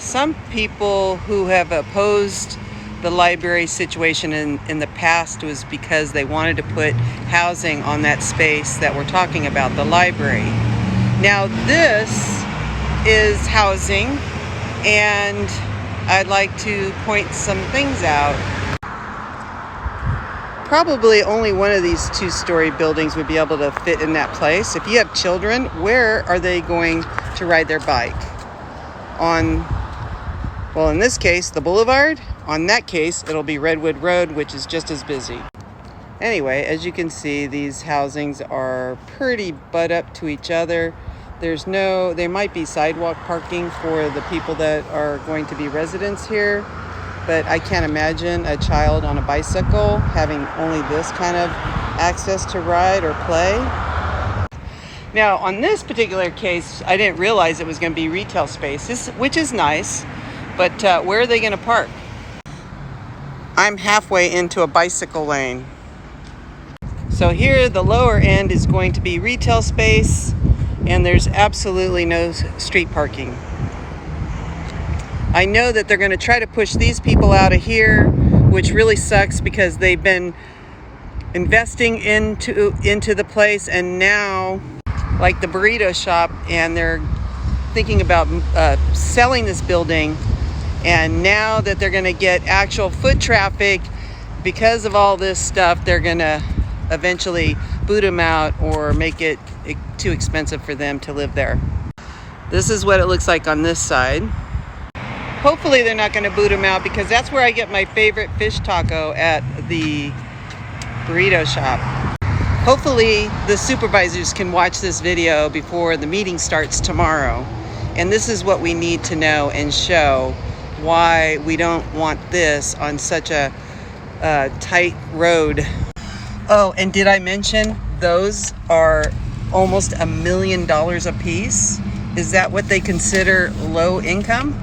some people who have opposed the library situation in the past was because they wanted to put housing on that space that we're talking about, the library. Now this is housing, and I'd like to point some things out. Probably only one of these two-story buildings would be able to fit in that place. If you have children, where are they going to ride their bike? On, well, in this case, the boulevard. On that case, it'll be Redwood Road, which is just as busy. Anyway, as you can see, these housings are pretty butt up to each other. There might be sidewalk parking for the people that are going to be residents here, but I can't imagine a child on a bicycle having only this kind of access to ride or play. Now, on this particular case, I didn't realize it was going to be retail space, which is nice, but where are they going to park? I'm halfway into a bicycle lane. So here, the lower end is going to be retail space, and there's absolutely no street parking. I know that they're going to try to push these people out of here, which really sucks because they've been investing into the place, and now, like the burrito shop, and they're thinking about selling this building. And now that they're going to get actual foot traffic because of all this stuff, they're going to eventually boot them out or make it too expensive for them to live there. This is what it looks like on this side. Hopefully they're not going to boot them out, because that's where I get my favorite fish taco, at the burrito shop. Hopefully the supervisors can watch this video before the meeting starts tomorrow. And this is what we need to know and show why we don't want this on such a tight road. Oh, and did I mention those are almost $1 million a piece? Is that what they consider low income?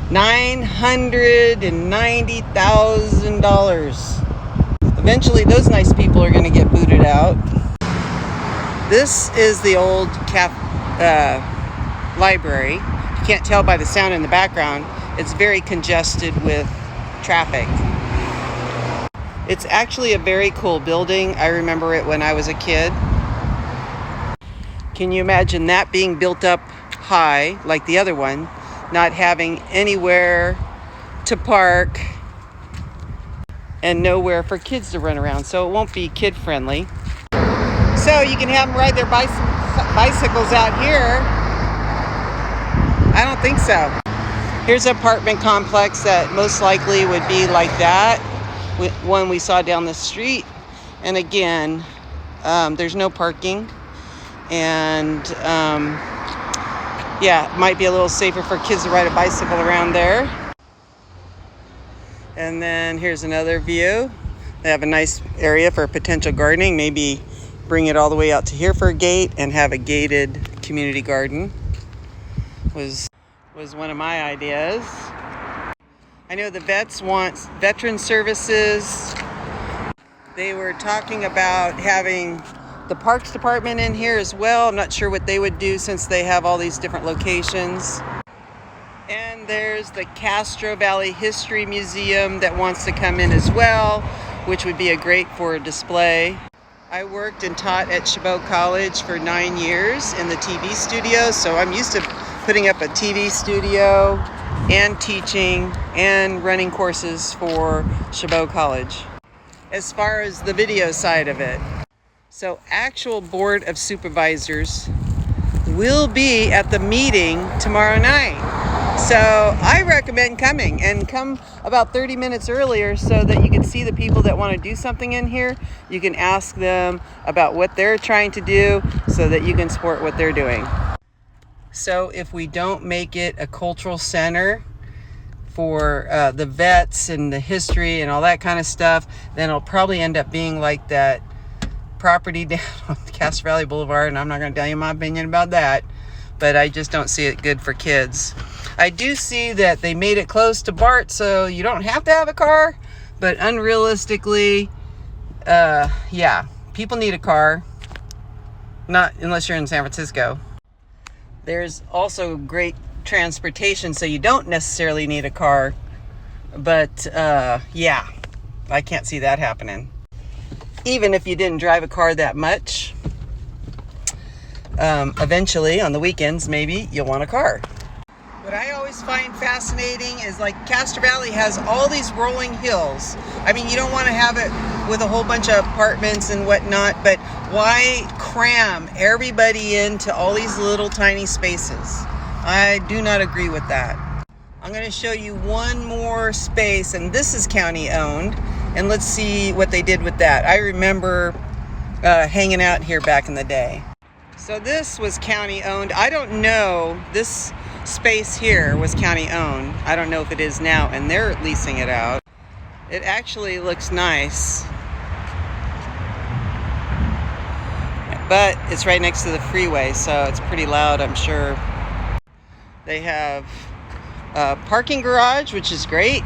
$990,000. Eventually those nice people are going to get booted out. This is the old library. You can't tell by the sound in the background. It's very congested with traffic. It's actually a very cool building. I remember it when I was a kid. Can you imagine that being built up high like the other one, not having anywhere to park and nowhere for kids to run around? So it won't be kid friendly. So you can have them ride their bicycles out here. I don't think so. Here's an apartment complex that most likely would be like that, one we saw down the street. And again, there's no parking. And yeah, it might be a little safer for kids to ride a bicycle around there. And then here's another view. They have a nice area for potential gardening. Maybe bring it all the way out to here for a gate and have a gated community garden. Was one of my ideas. I know the vets want veteran services. They were talking about having the parks department in here as well. I'm not sure what they would do since they have all these different locations. And there's the Castro Valley History Museum that wants to come in as well, which would be a great for a display. I worked and taught at Chabot College for 9 years in the TV studio, so I'm used to putting up a TV studio and teaching and running courses for Chabot College. As far as the video side of it, so actual Board of Supervisors will be at the meeting tomorrow night. So I recommend coming, and come about 30 minutes earlier so that you can see the people that want to do something in here. You can ask them about what they're trying to do so that you can support what they're doing. So if we don't make it a cultural center for the vets and the history and all that kind of stuff, then it'll probably end up being like that property down on Castro Valley Boulevard, and I'm not going to tell you my opinion about that, but I just don't see it good for kids. I do see that they made it close to BART, so you don't have to have a car, but unrealistically, yeah, people need a car, not unless you're in San Francisco. There's also great transportation, so you don't necessarily need a car. But yeah, I can't see that happening. Even if you didn't drive a car that much, eventually on the weekends, maybe you'll want a car. What I always find fascinating is like Castro Valley has all these rolling hills. I mean, you don't want to have it with a whole bunch of apartments and whatnot, but why cram everybody into all these little tiny spaces? I do not agree with that. I'm going to show you one more space, and this is county owned, and let's see what they did with that. I remember hanging out here back in the day. So this was county owned. I don't know, this space here was county owned. I don't know if it is now, and they're leasing it out. It actually looks nice, but it's right next to the freeway, so it's pretty loud, I'm sure. They have a parking garage, which is great,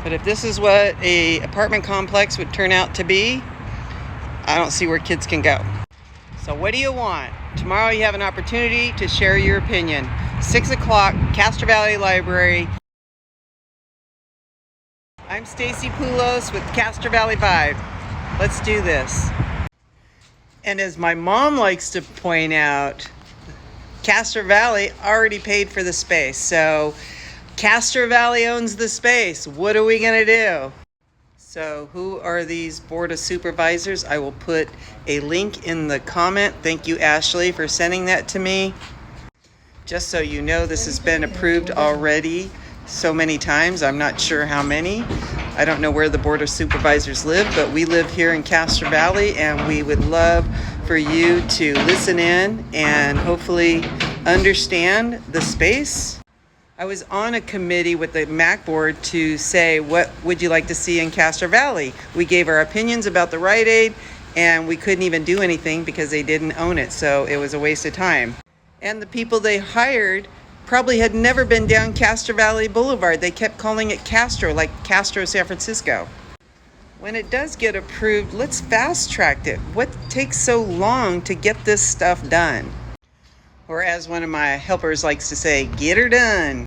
but if this is what a apartment complex would turn out to be, I don't see where kids can go. So what do you want? Tomorrow you have an opportunity to share your opinion. 6 o'clock, Castro Valley Library. I'm Stacy Poulos with Castro Valley Vibe. Let's do this. And as my mom likes to point out, Castro Valley already paid for the space. So Castro Valley owns the space. What are we gonna do? So who are these Board of Supervisors? I will put a link in the comment. Thank you, Ashley, for sending that to me. Just so you know, this has been approved already so many times. I'm not sure how many. I don't know where the Board of Supervisors live, but we live here in Castro Valley, and we would love for you to listen in and hopefully understand the space. I was on a committee with the MAC board to say, what would you like to see in Castro Valley? We gave our opinions about the Rite Aid, and we couldn't even do anything because they didn't own it, so it was a waste of time. And the people they hired probably had never been down Castro Valley Boulevard. They kept calling it Castro, like Castro, San Francisco. When it does get approved, let's fast track it. What takes so long to get this stuff done? Or as one of my helpers likes to say, get her done.